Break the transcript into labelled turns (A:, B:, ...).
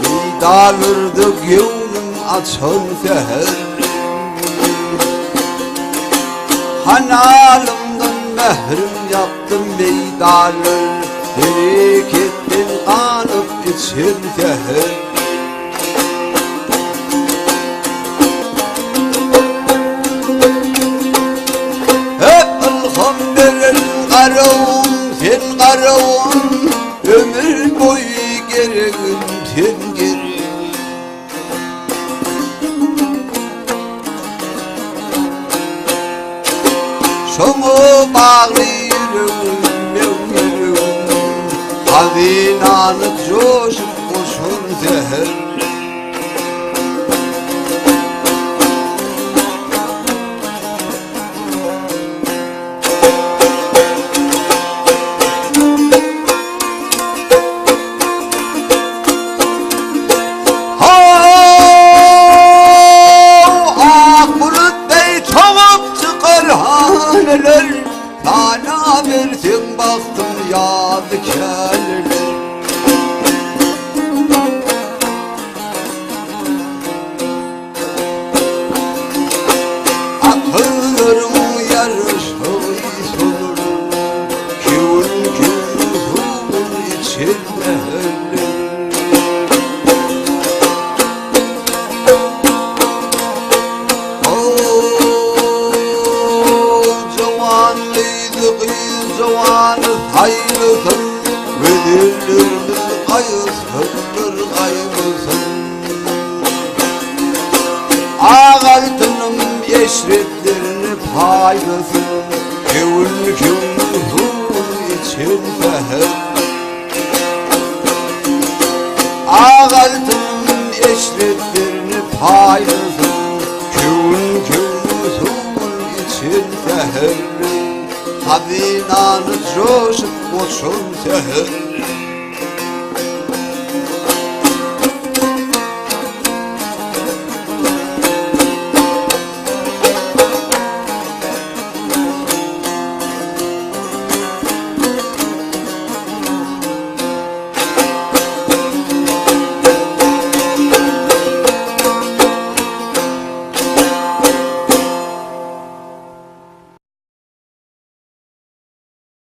A: meydanırdı gönlüm açan seher. Hanalımdan mehrim yaptım meydanır, bereketten kanıp içir seher. Sen karavun ömür boyu gereğin sen geri. Şomu bağlı yüreğim, hazinanı coşup koşun seher. Sana versin baktım yadigarlar. Akıllarım yarışı solur, gün huzur içinde ölür. Zamanı hayırlısın, verirdir hayırsındır kaybısın. Ağaltının eşretlerini paylasın, kevün huzur için seher. Ağaltının eşretlerini paylasın, kevün huzur için seher. Hazinanı coşup koşun seher.